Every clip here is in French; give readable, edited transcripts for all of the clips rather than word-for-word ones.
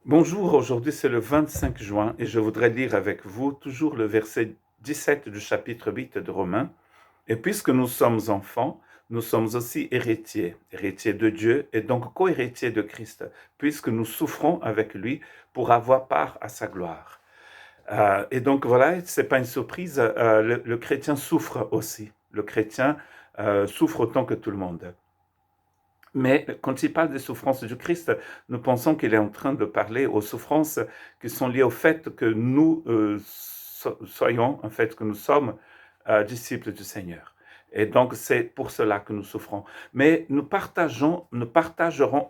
Bonjour, aujourd'hui c'est le 25 juin et je voudrais lire avec vous toujours le verset 17 du chapitre 8 de Romains. Et puisque nous sommes enfants, nous sommes aussi héritiers, héritiers de Dieu et donc co-héritiers de Christ, puisque nous souffrons avec lui pour avoir part à sa gloire. Et donc voilà, c'est pas une surprise, le chrétien souffre aussi. Le chrétien souffre autant que tout le monde. Mais quand il parle des souffrances du Christ, nous pensons qu'il est en train de parler aux souffrances qui sont liées au fait que nous soyons, en fait, que nous sommes disciples du Seigneur. Et donc, c'est pour cela que nous souffrons. Mais nous partagerons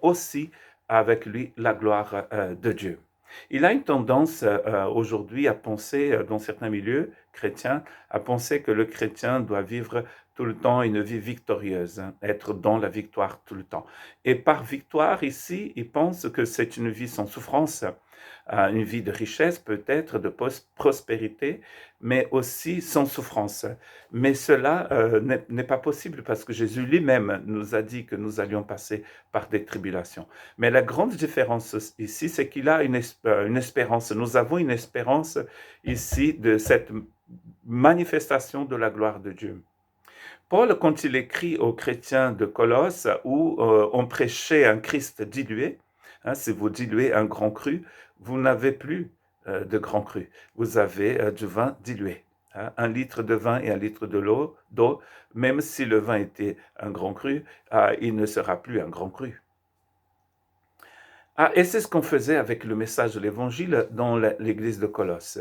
aussi avec lui la gloire de Dieu. Il a une tendance aujourd'hui à penser, dans certains milieux chrétiens, à penser que le chrétien doit vivre tout le temps une vie victorieuse, hein, être dans la victoire tout le temps. Et par victoire, ici, il pense que c'est une vie sans souffrance, une vie de richesse peut-être, de prospérité, mais aussi sans souffrance. Mais cela n'est pas possible parce que Jésus lui-même nous a dit que nous allions passer par des tribulations. Mais la grande différence ici, c'est qu'il a une espérance. Nous avons une espérance ici de cette manifestation de la gloire de Dieu. Paul, quand il écrit aux chrétiens de Colosse, où on prêchait un Christ dilué, hein, si vous diluez un grand cru, vous n'avez plus de grand cru, vous avez du vin dilué. Hein, 1 litre de vin et 1 litre d'eau, même si le vin était un grand cru, il ne sera plus un grand cru. Et c'est ce qu'on faisait avec le message de l'Évangile dans l'église de Colosse.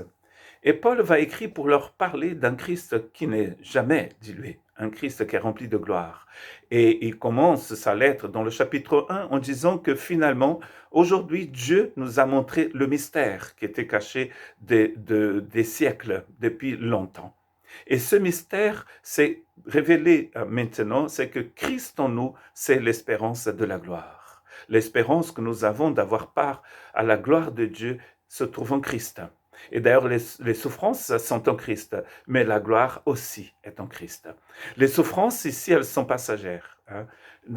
Et Paul va écrire pour leur parler d'un Christ qui n'est jamais dilué, un Christ qui est rempli de gloire. Et il commence sa lettre dans le chapitre 1 en disant que finalement, aujourd'hui, Dieu nous a montré le mystère qui était caché des siècles, depuis longtemps. Et ce mystère s'est révélé maintenant, c'est que Christ en nous, c'est l'espérance de la gloire. L'espérance que nous avons d'avoir part à la gloire de Dieu se trouve en Christ. Et d'ailleurs, les souffrances sont en Christ, mais la gloire aussi est en Christ. Les souffrances ici, elles sont passagères. Hein.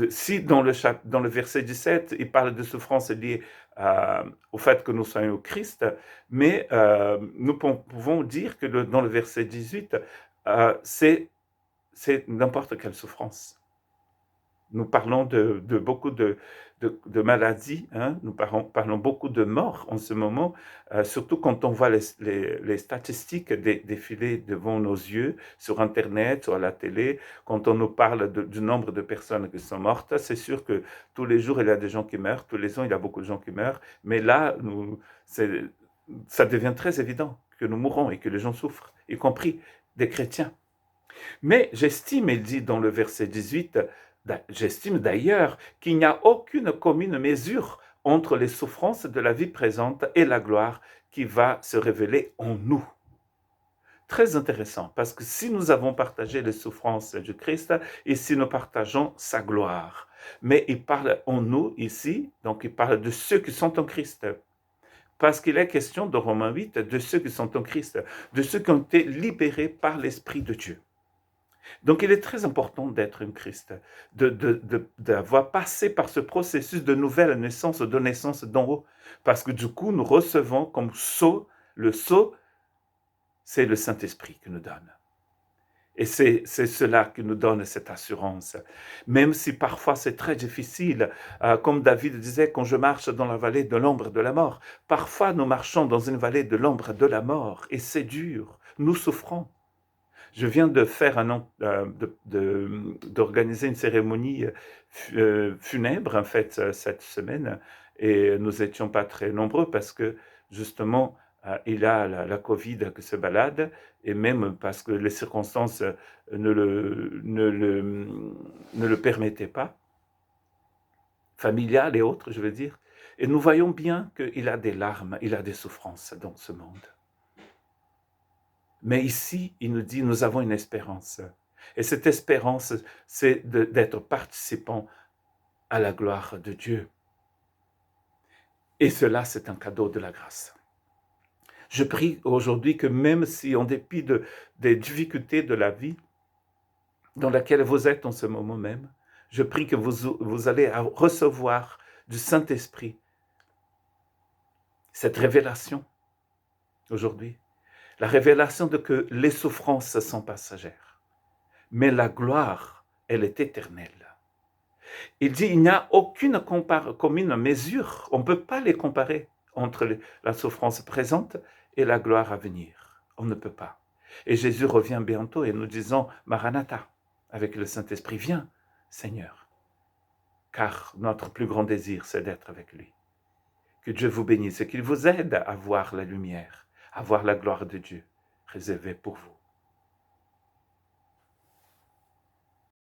Si dans le verset 17, il parle de souffrances liées au fait que nous soyons au Christ, mais nous pouvons dire que dans le verset 18, c'est n'importe quelle souffrance. Nous parlons de beaucoup de maladies, hein? Nous parlons beaucoup de morts en ce moment, surtout quand on voit les statistiques défiler devant nos yeux, sur Internet, sur la télé, quand on nous parle du nombre de personnes qui sont mortes, c'est sûr que tous les jours il y a des gens qui meurent, tous les ans il y a beaucoup de gens qui meurent, mais là, ça devient très évident que nous mourrons et que les gens souffrent, y compris des chrétiens. Mais j'estime, il dit dans le verset 18, j'estime d'ailleurs qu'il n'y a aucune commune mesure entre les souffrances de la vie présente et la gloire qui va se révéler en nous. Très intéressant, parce que si nous avons partagé les souffrances du Christ, et si nous partageons sa gloire, mais il parle en nous ici, donc il parle de ceux qui sont en Christ. Parce qu'il est question dans Romains 8 de ceux qui sont en Christ, de ceux qui ont été libérés par l'Esprit de Dieu. Donc, il est très important d'être un Christ, d'avoir passé par ce processus de nouvelle naissance, de naissance d'en haut. Parce que du coup, nous recevons comme sceau, le sceau, c'est le Saint-Esprit qui nous donne. Et c'est cela qui nous donne cette assurance. Même si parfois c'est très difficile, comme David disait, quand je marche dans la vallée de l'ombre de la mort, parfois nous marchons dans une vallée de l'ombre de la mort, et c'est dur, nous souffrons. Je viens de faire d'organiser une cérémonie funèbre, en fait, cette semaine, et nous n'étions pas très nombreux parce que, justement, il y a la Covid qui se balade, et même parce que les circonstances ne le permettaient pas, familiales et autres, je veux dire. Et nous voyons bien qu'il a des larmes, il a des souffrances dans ce monde. Mais ici, il nous dit, nous avons une espérance. Et cette espérance, c'est d'être participant à la gloire de Dieu. Et cela, c'est un cadeau de la grâce. Je prie aujourd'hui que même si, en dépit des difficultés de la vie dans laquelle vous êtes en ce moment même, je prie que vous allez recevoir du Saint-Esprit cette révélation aujourd'hui, la révélation de que les souffrances sont passagères, mais la gloire, elle est éternelle. Il dit il n'y a aucune commune mesure, on ne peut pas les comparer entre la souffrance présente et la gloire à venir. On ne peut pas. Et Jésus revient bientôt et nous disons Maranatha, avec le Saint-Esprit, viens Seigneur, car notre plus grand désir c'est d'être avec lui. Que Dieu vous bénisse et qu'il vous aide à voir la lumière, à voir la gloire de Dieu réservée pour vous.